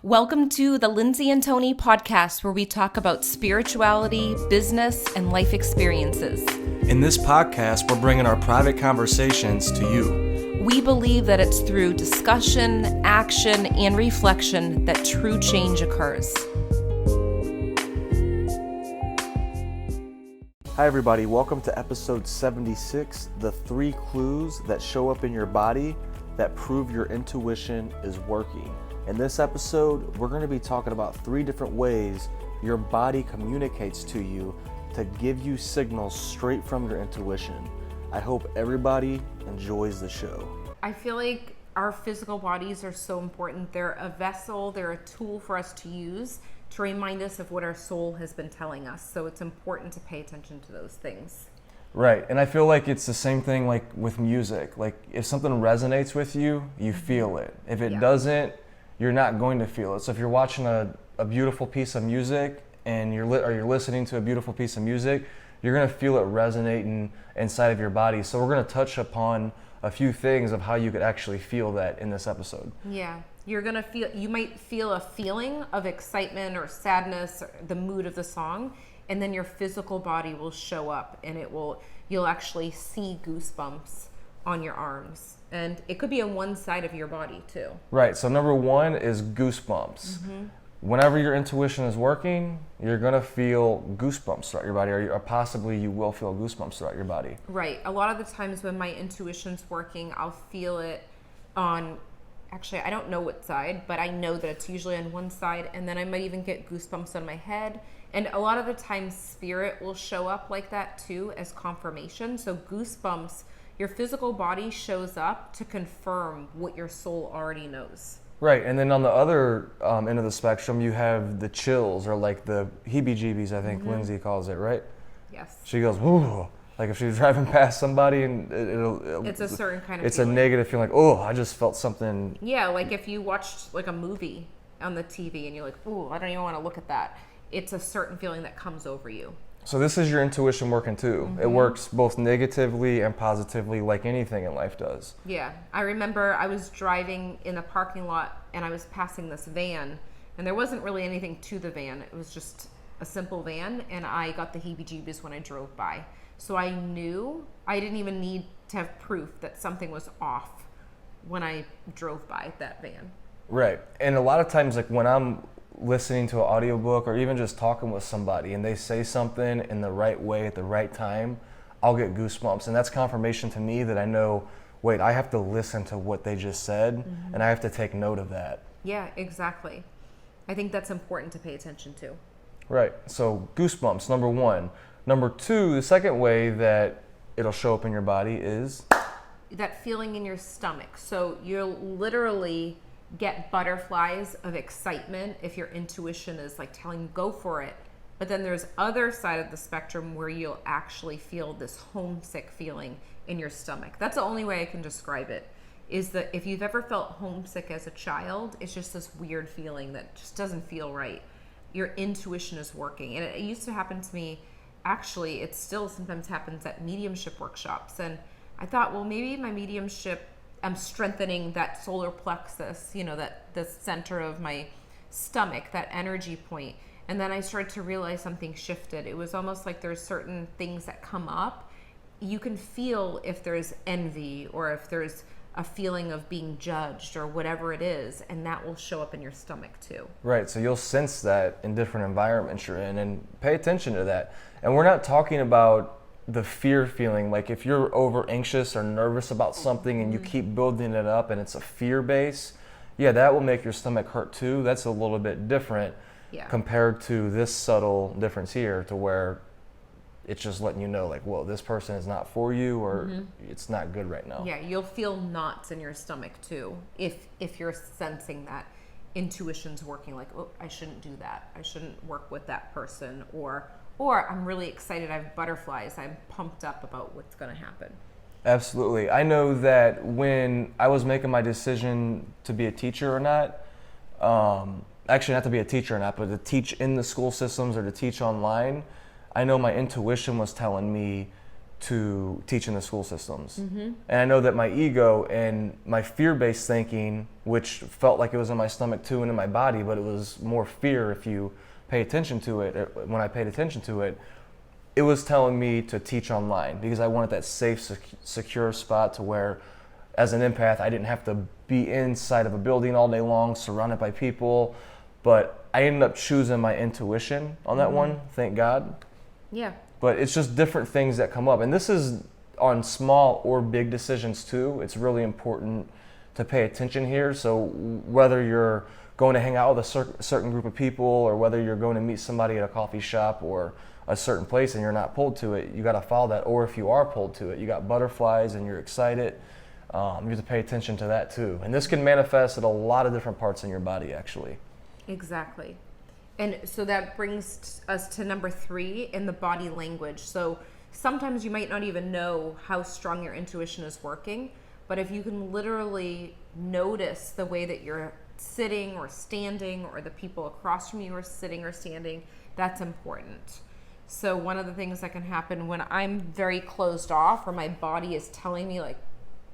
Welcome to the Lindsay and Tony podcast, where we talk about spirituality, business, and life experiences. In this podcast, we're bringing our private conversations to you. We believe that it's through discussion, action, and reflection that true change occurs. Hi everybody, welcome to episode 76, the 3 clues that show up in your body that prove your intuition is working. In this episode, we're going to be talking about 3 different ways your body communicates to you to give you signals straight from your intuition. I hope everybody enjoys the show. I feel like our physical bodies are so important. They're a vessel, they're a tool for us to use to remind us of what our soul has been telling us. So it's important to pay attention to those things. Right, and I feel like it's the same thing like with music. Like if something resonates with you, you feel it. If it doesn't, you're not going to feel it. So if you're watching a beautiful piece of music and you're listening to a beautiful piece of music, you're going to feel it resonating inside of your body. So we're going to touch upon a few things of how you could actually feel that in this episode. Yeah, you might feel a feeling of excitement or sadness, or the mood of the song, and then your physical body will show up and you'll actually see goosebumps on your arms. And it could be on one side of your body too. Right, so number 1 is goosebumps. Whenever your intuition is working, you're gonna feel goosebumps throughout your body, or possibly you will feel goosebumps throughout your body. Right, a lot of the times when my intuition's working, I'll feel it on, actually I don't know what side, but I know that it's usually on one side, and then I might even get goosebumps on my head. And a lot of the times spirit will show up like that too as confirmation. So goosebumps, your physical body shows up to confirm what your soul already knows. Right, and then on the other end of the spectrum, you have the chills, or like the heebie-jeebies, I think Lindsay calls it, right? Yes. She goes, ooh, like if she's driving past somebody and it's a certain kind of it's feeling. A negative feeling, like, oh, I just felt something. Yeah, like if you watched like a movie on the TV and you're like, ooh, I don't even want to look at that. It's a certain feeling that comes over you. So this is your intuition working too. It works both negatively and positively, like anything in life does. Yeah, I remember I was driving in a parking lot and I was passing this van, and there wasn't really anything to the van. It was just a simple van, and I got the heebie-jeebies when I drove by. So I knew I didn't even need to have proof that something was off when I drove by that van. Right, and a lot of times, like when I'm listening to an audiobook or even just talking with somebody and they say something in the right way at the right time, I'll get goosebumps. And that's confirmation to me that I know, wait, I have to listen to what they just said and I have to take note of that. Yeah, exactly. I think that's important to pay attention to. Right, so goosebumps, number 1. Number 2, the second way that it'll show up in your body is that feeling in your stomach. So you'll literally get butterflies of excitement if your intuition is like telling you go for it. But then there's other side of the spectrum where you'll actually feel this homesick feeling in your stomach. That's the only way I can describe it, is that if you've ever felt homesick as a child, it's just this weird feeling that just doesn't feel right. Your intuition is working. And it used to happen to me, actually, it still sometimes happens at mediumship workshops. And I thought, well, maybe my mediumship, I'm strengthening that solar plexus, that the center of my stomach, that energy point. And then I started to realize something shifted. It was almost like there's certain things that come up. You can feel if there's envy or if there's a feeling of being judged or whatever it is, and that will show up in your stomach too. Right, so you'll sense that in different environments you're in, and pay attention to that. And we're not talking about the fear feeling, like if you're over anxious or nervous about something and you keep building it up and it's a fear base, that will make your stomach hurt too. That's a little bit different compared to this subtle difference here, to where it's just letting you know, like, whoa, this person is not for you, or it's not good right now. Yeah, you'll feel knots in your stomach too if you're sensing that intuition's working, like, oh, I shouldn't do that. I shouldn't work with that person, or I'm really excited, I have butterflies, I'm pumped up about what's going to happen. Absolutely. I know that when I was making my decision to be a teacher or not, actually not to be a teacher or not, but to teach in the school systems or to teach online, I know my intuition was telling me to teach in the school systems. And I know that my ego and my fear-based thinking, which felt like it was in my stomach too and in my body, but it was more fear if you pay attention to it. When I paid attention to it, it was telling me to teach online because I wanted that safe, secure spot to where, as an empath, I didn't have to be inside of a building all day long, surrounded by people. But I ended up choosing my intuition on that one, thank God. Yeah. But it's just different things that come up. And this is on small or big decisions too. It's really important to pay attention here. So whether you're going to hang out with a certain group of people, or whether you're going to meet somebody at a coffee shop or a certain place and you're not pulled to it, you got to follow that. Or if you are pulled to it, you got butterflies and you're excited, you have to pay attention to that too. And this can manifest at a lot of different parts in your body, actually. Exactly. And so that brings us to number 3 in the body language. So sometimes you might not even know how strong your intuition is working, but if you can literally notice the way that you're sitting or standing, or the people across from you are sitting or standing, that's important. So one of the things that can happen when I'm very closed off, or my body is telling me like,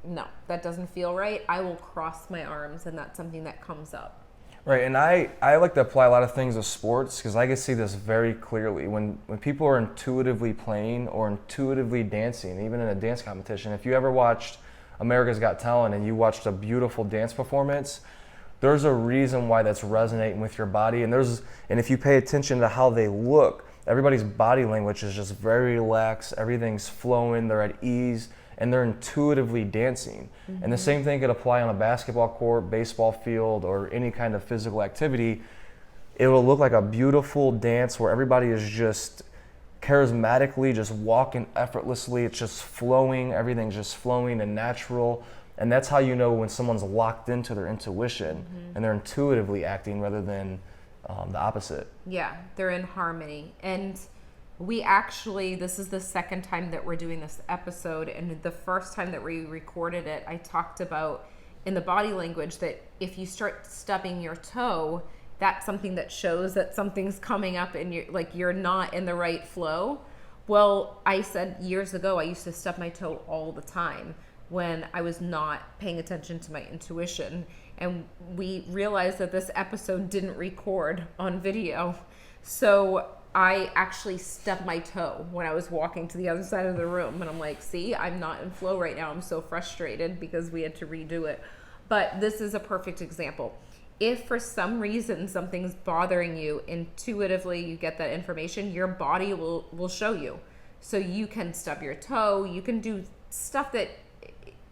no, that doesn't feel right, I will cross my arms, and that's something that comes up. Right, and I like to apply a lot of things to sports because I can see this very clearly. When people are intuitively playing or intuitively dancing, even in a dance competition, if you ever watched America's Got Talent and you watched a beautiful dance performance, there's a reason why that's resonating with your body. And if you pay attention to how they look, everybody's body language is just very relaxed, everything's flowing, they're at ease, and they're intuitively dancing. And the same thing could apply on a basketball court, baseball field, or any kind of physical activity. It will look like a beautiful dance where everybody is just charismatically just walking effortlessly. It's just flowing, everything's just flowing and natural. And that's how you know when someone's locked into their intuition and they're intuitively acting rather than the opposite. Yeah, they're in harmony. And this is the second time that we're doing this episode, and the first time that we recorded it, I talked about in the body language that if you start stubbing your toe, that's something that shows that something's coming up and you're not in the right flow. Well, I said years ago, I used to stub my toe all the time when I was not paying attention to my intuition. And we realized that this episode didn't record on video. So I actually stubbed my toe when I was walking to the other side of the room. And I'm like, see, I'm not in flow right now. I'm so frustrated because we had to redo it. But this is a perfect example. If for some reason something's bothering you, intuitively you get that information, your body will show you. So you can stub your toe, you can do stuff that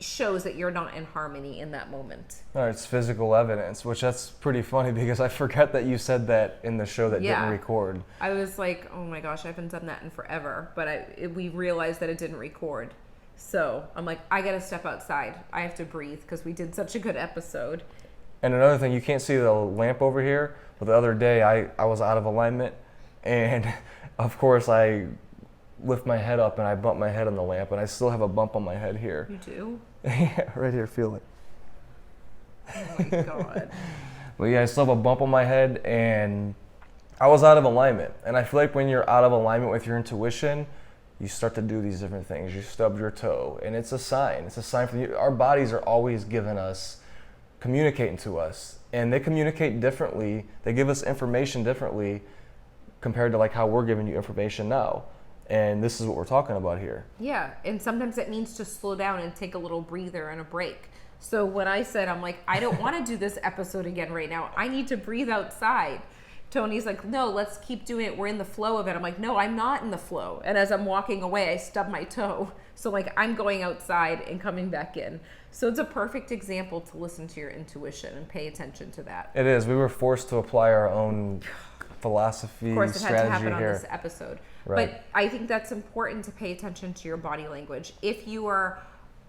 shows that you're not in harmony in that moment. No, it's physical evidence, which that's pretty funny because I forgot that you said that in the show that didn't record. I was like, oh my gosh, I haven't done that in forever, but we realized that it didn't record. So I'm like, I gotta step outside. I have to breathe because we did such a good episode. And another thing, you can't see the lamp over here, but the other day I was out of alignment, and of course I lift my head up and I bump my head on the lamp, and I still have a bump on my head here. You do? Yeah, right here, feel it. Oh my God. But yeah, I still have a bump on my head, and I was out of alignment. And I feel like when you're out of alignment with your intuition, you start to do these different things. You stub your toe, and it's a sign. It's a sign for you. Our bodies are always communicating to us, and they communicate differently. They give us information differently compared to like how we're giving you information now. And this is what we're talking about here. Yeah, and sometimes it means to slow down and take a little breather and a break. So when I said, I'm like, I don't want to do this episode again right now. I need to breathe outside. Tony's like, no, let's keep doing it. We're in the flow of it. I'm like, no, I'm not in the flow. And as I'm walking away, I stub my toe. So like I'm going outside and coming back in. So it's a perfect example to listen to your intuition and pay attention to that. It is. We were forced to apply our own philosophy, of course, it strategy had to happen here on this episode. Right. But I think that's important to pay attention to your body language. If you are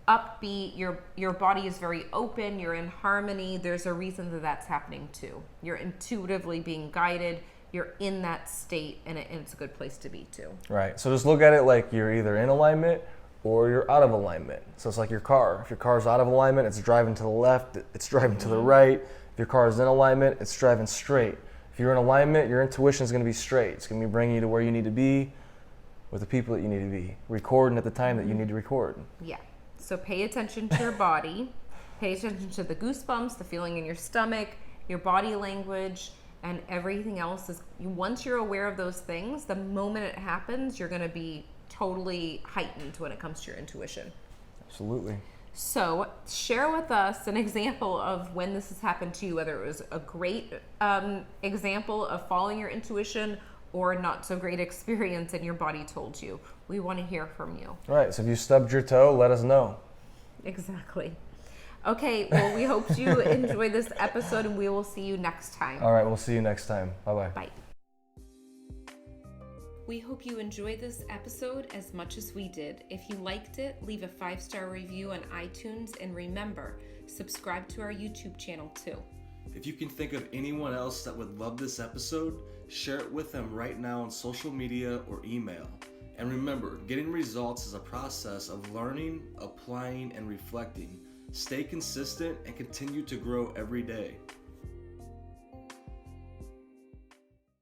upbeat, your body is very open, you're in harmony, there's a reason that that's happening too. You're intuitively being guided, you're in that state, and it's a good place to be too. Right. So just look at it like you're either in alignment or you're out of alignment. So it's like your car. If your car's out of alignment, it's driving to the left, it's driving to the right. If your car is in alignment, it's driving straight. If you're in alignment, your intuition is going to be straight. It's going to be bringing you to where you need to be. with the people that you need to be, recording at the time that you need to record. Yeah. So pay attention to your body, pay attention to the goosebumps, the feeling in your stomach, your body language, and everything else is, once you're aware of those things, the moment it happens, you're going to be totally heightened when it comes to your intuition. Absolutely. So share with us an example of when this has happened to you, whether it was a great example of following your intuition or a not so great experience and your body told you. We want to hear from you. All right, so if you stubbed your toe, let us know. Exactly. Okay, well, we hope you enjoyed this episode, and we will see you next time. All right, we'll see you next time. Bye-bye. Bye. We hope you enjoyed this episode as much as we did. If you liked it, leave a 5-star review on iTunes, and remember, subscribe to our YouTube channel too. If you can think of anyone else that would love this episode, share it with them right now on social media or email. And remember, getting results is a process of learning, applying, and reflecting. Stay consistent and continue to grow every day.